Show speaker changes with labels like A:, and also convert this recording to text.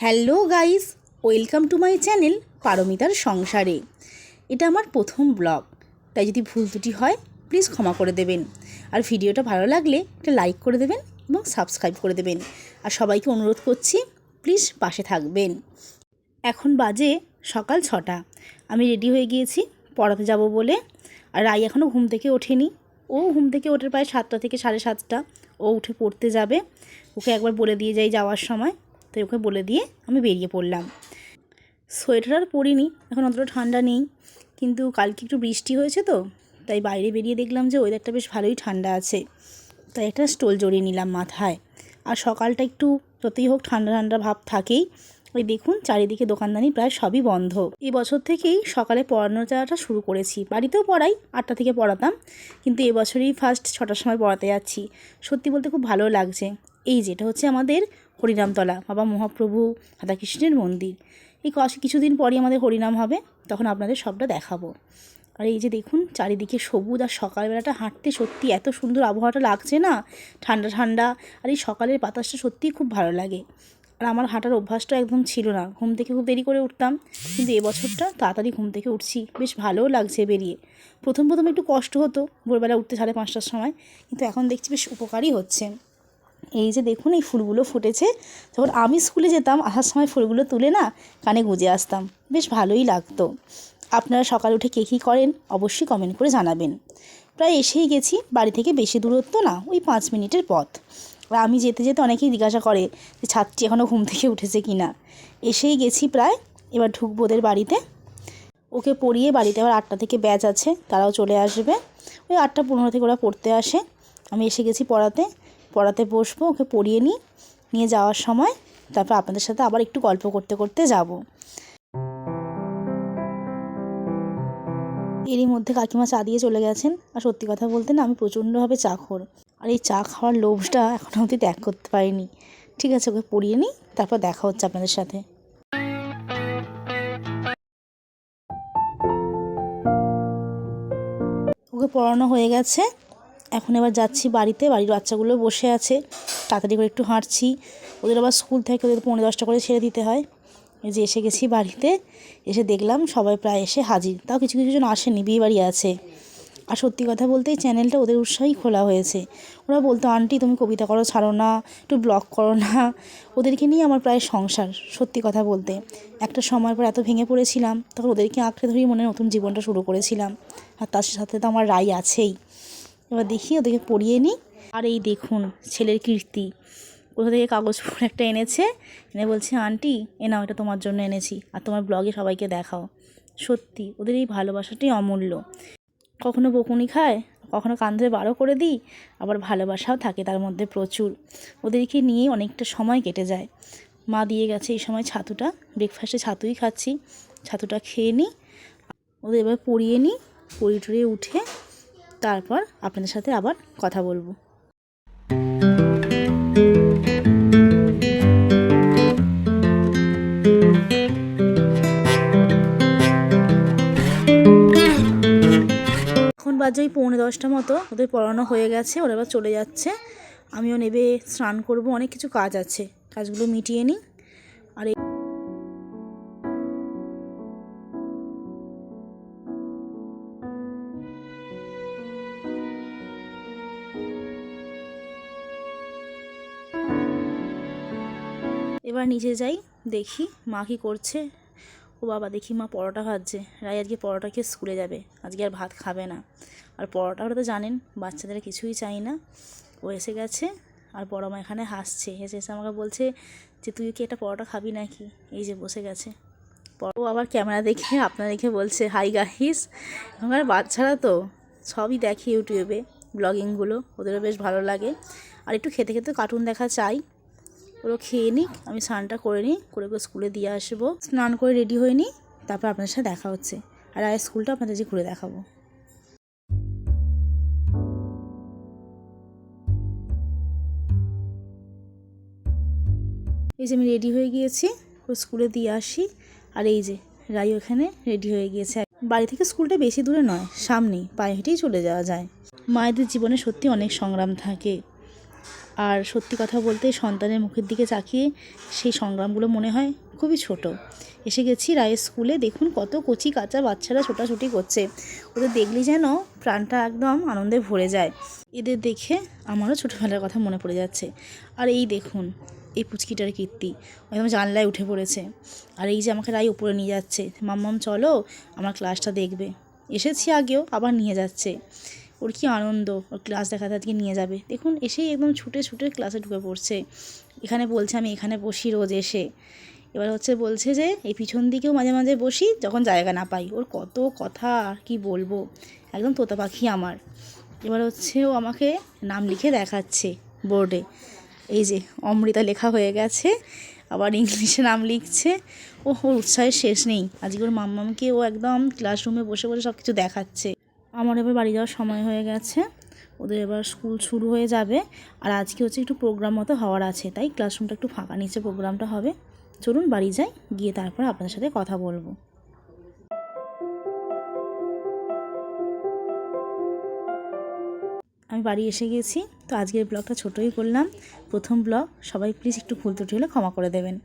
A: Hello guys, welcome to my channel পারমিতার সংসারে। এটা আমার প্রথম ব্লগ, তাই যদি ভুল ত্রুটি হয় প্লিজ ক্ষমা করে দেবেন। আর ভিডিওটা ভালো লাগলে একটা লাইক করে দেবেন এবং সাবস্ক্রাইব করে দেবেন। আর সবাইকে অনুরোধ করছি প্লিজ পাশে থাকবেন। এখন বাজে সকাল 6টা। আমি রেডি হয়ে গিয়েছি পড়াতে যাব বলে। আর রাই এখনও ঘুম থেকে ওঠেনি। ও ঘুম থেকে ওঠে প্রায় 7টা থেকে 7:30। ও উঠে পড়তে যাবে। ওকে একবার বলে দিয়ে যাই যাওয়ার সময়, তাই ওকে বলে দিয়ে আমি বেরিয়ে পড়লাম। সোয়েটার আর পরিনি, এখন অতটা ঠান্ডা নেই, কিন্তু কালকে একটু বৃষ্টি হয়েছে তো, তাই বাইরে বেরিয়ে দেখলাম যে ওয়েদারটা বেশ ভালোই ঠান্ডা আছে, তাই একটা স্টোল জড়িয়ে নিলাম মাথায়। আর সকালটা একটু যতই হোক ঠান্ডা ঠান্ডা ভাব থাকেই। ওই দেখুন চারিদিকে দোকানদানি প্রায় সবই বন্ধ। এই বছর থেকেই সকালে পড়ানো যাওয়াটা শুরু করেছি। বাড়িতেও পড়াই, 8টা থেকে পড়াতাম, কিন্তু এবছরই ফার্স্ট 6টার সময় পড়াতে যাচ্ছি। সত্যি বলতে খুব ভালো লাগছে। এই যেটা হচ্ছে আমাদের হরিনামতলা বাবা মহাপ্রভু রাধাকৃষ্ণের মন্দির। এই কিছুদিন পরই আমাদের হরিনাম হবে, তখন আপনাদের সবটা দেখাবো। আর এই যে দেখুন চারিদিকে সবুজ, আর সকালবেলাটা হাঁটতে সত্যি এত সুন্দর আবহাওয়াটা লাগছে না, ঠান্ডা ঠান্ডা। আর এই সকালের বাতাসটা সত্যিই খুব ভালো লাগে। আর আমার হাঁটার অভ্যাসটা একদম ছিল না, ঘুম থেকে খুব দেরি করে উঠতাম, কিন্তু এবছরটা তাড়াতাড়ি ঘুম থেকে উঠছি, বেশ ভালোও লাগছে বেরিয়ে। প্রথম একটু কষ্ট হতো ভোরবেলা উঠতে 5:30টার সময়, কিন্তু এখন দেখছি বেশ উপকারই হচ্ছে। এই যে দেখুন এই ফুলগুলো ফুটেছে। যখন আমি স্কুলে যেতাম আসার সময় ফুলগুলো তুলে না কানে গুঁজে আসতাম, বেশ ভালোই লাগতো। আপনারা সকালে উঠে কে কী করেন অবশ্যই কমেন্ট করে জানাবেন। প্রায় এসেই গেছি, বাড়ি থেকে বেশি দূরত্ব না, ওই 5 মিনিটের পথ। আর আমি যেতে যেতে অনেকেই জিজ্ঞাসা করে যে ছাত্রী এখনও ঘুম থেকে উঠেছে কি না। এসেই গেছি প্রায়, এবার ঢুকবো ওদের বাড়িতে। ওকে পড়িয়ে বাড়িতে আবার 8টা থেকে ব্যাচ আছে, তারাও চলে আসবে। ওই 8টা 15 থেকে ওরা পড়তে আসে। আমি এসে গেছি পড়াতে বসবো, ওকে পড়িয়ে নিয়ে যাওয়ার সময় তারপর আপনাদের সাথে আবার একটু গল্প করতে করতে যাব। এরই মধ্যে কাকিমা চা দিয়ে চলে গেছেন। আর সত্যি কথা বলতে না, আমি প্রচণ্ডভাবে চাখোর, আর এই চা খাওয়ার লোভটা এখনও অবধি ত্যাগ করতে পারিনি। ঠিক আছে, ওকে পড়িয়ে নিই, তারপর দেখা হচ্ছে আপনাদের সাথে। ওকে পড়ানো হয়ে গেছে, এখন এবার যাচ্ছি বাড়িতে। বাড়ির বাচ্চাগুলো বসে আছে, তাড়াতাড়ি করে একটু হাঁটছি। ওদের আবার স্কুল থেকে ওদের 9:30 করে ছেড়ে দিতে হয়। এই যে এসে গেছি বাড়িতে, এসে দেখলাম সবাই প্রায় এসে হাজির, তাও কিছু কিছু জন আসেনি, বিয়ে বাড়ি আছে। আর সত্যি কথা বলতে এই চ্যানেলটা ওদের উৎসাহেই খোলা হয়েছে। ওরা বলতো আন্টি তুমি কবিতা করো, ছাড়ো না, একটু ব্লগ করো না। ওদেরকে নিয়ে আমার প্রায় সংসার। সত্যি কথা বলতে একটা সময় পর এত ভেঙে পড়েছিলাম, তখন ওদেরকে আঁকড়ে ধরেই মনে নতুন জীবনটা শুরু করেছিলাম। আর তার সাথে তো আমার রাই আছেই। এবার দেখি ওদেরকে পড়িয়ে নিই। আর এই দেখুন ছেলের কীর্তি, কোথা থেকে কাগজ ফুল একটা এনেছে, এনে বলছে আন্টি এ নাও, এটা তোমার জন্য এনেছি, আর তোমার ব্লগে সবাইকে দেখাও। সত্যি ওদের এই ভালোবাসাটাই অমূল্য। কখনো বকুনি খায়, কখনো কান ধরে বারো করে দিই, আবার ভালোবাসাও থাকে তার মধ্যে প্রচুর। ওদেরকে নিয়েই অনেকটা সময় কেটে যায়। মা দিয়ে গেছে এই সময় ছাতুটা, ব্রেকফাস্টে ছাতুই খাচ্ছি। ছাতুটা খেয়ে নিই, ওদের এবার পড়িয়ে নিই, পড়িয়ে টড়িয়ে উঠে তারপর আপনাদের সাথে আবার কথা বলবো। এখন বাজে ওই 9:45 মতো, ওদের পড়ানো হয়ে গেছে, ওরা এবার চলে যাচ্ছে। আমিও নেবে স্নান করব, অনেক কিছু কাজ আছে, কাজগুলো মিটিয়ে নিই। আর এবার নিচে যাই, দেখি মা কী করছে। ও বাবা, দেখি মা পরোটা ভাজছে। রাই আজকে পরোটা খেয়ে স্কুলে যাবে, আজকে আর ভাত খাবে না। আর পরোটা ওরা তো জানেন বাচ্চাদের কিছুই চাই না। ও এসে গেছে, আর বড় মা এখানে হাসছে, হেসে এসে আমাকে বলছে যে তুই কি একটা পরোটা খাবি নাকি। এই যে বসে গেছে। ও আবার ক্যামেরা দেখে আপনারা দেখে বলছে হাই গাইস। এখনকার বাচ্চারা তো সবই দেখে ইউটিউবে ব্লগিংগুলো, ওদেরও বেশ ভালো লাগে। আর একটু খেতে খেতে কার্টুন দেখা চাই। ওরা খেয়ে নিক, আমি স্নানটা করে নিই, করে স্কুলে দিয়ে আসবো। স্নান করে রেডি হয়ে নিই, তারপর আপনার সাথে দেখা হচ্ছে। আর স্কুলটা আপনাদের যে ঘুরে দেখাবো। এই যে আমি রেডি হয়ে গিয়েছি, ও স্কুলে দিয়ে আসি। আর এই যে রাই ওখানে রেডি হয়ে গিয়েছে। বাড়ি থেকে স্কুলটা বেশি দূরে নয়, সামনেই, পায়ে হেঁটেই চলে যাওয়া যায়। মায়েদের জীবনে সত্যি অনেক সংগ্রাম থাকে। আর সত্যি কথা বলতে সন্তানের মুখের দিকে তাকিয়ে সেই সংগ্রামগুলো মনে হয় খুবই ছোট। এসে গেছি রায়ের স্কুলে, দেখুন কত কচি কাঁচা বাচ্চারা ছোটাছুটি করছে। ওদের দেখলেই যেন প্রাণটা একদম আনন্দে ভরে যায়। এদের দেখে আমারও ছোটোবেলার কথা মনে পড়ে যাচ্ছে। আর এই দেখুন এই পুচকিটার কীর্তি, একদম জানলায় উঠে পড়েছে। আর এই যে আমাকে রায় উপরে নিয়ে যাচ্ছে, মাম্মাম চলো আমার ক্লাসটা দেখবে। এসেছি আগেও, আবার নিয়ে যাচ্ছে। ওর কী আনন্দ, ওর ক্লাস দেখাতে আজকে নিয়ে যাবে। দেখুন এসেই একদম ছুটে ছুটে ক্লাসে ঢুকে পড়ছে। এখানে বলছে আমি এখানে বসি রোজ এসে। এবার বলছে যে এই পিছন দিকেও মাঝে মাঝে বসি যখন জায়গা না পাই। ওর কত কথা আর কি বলবো, একদম তোতা পাখি আমার। এবার ও আমাকে নাম লিখে দেখাচ্ছে বোর্ডে। এই যে অমৃতা লেখা হয়ে গেছে, আবার ইংলিশে নাম লিখছে। ওর উৎসাহের শেষ নেই। আজকে ওর মাম্মামকে ও একদম ক্লাসরুমে বসে বসে সব কিছু দেখাচ্ছে। আমার এবার বাড়ি যাওয়ার সময় হয়ে গেছে, ওদের এবার স্কুল শুরু হয়ে যাবে। আর আজকে একটু প্রোগ্রাম মতো হওয়ার আছে, তাই ক্লাসরুমটা একটু ফাঁকা নিচে প্রোগ্রামটা হবে। চলুন বাড়ি যাই, গিয়ে তারপর আপনাদের সাথে কথা বলবো। আমি বাড়ি এসে গেছি। তো আজকের ব্লগটা ছোটোই করলাম, প্রথম ব্লগ। সবাই প্লিজ একটু ভুল ত্রুটি হলে ক্ষমা করে দেবেন।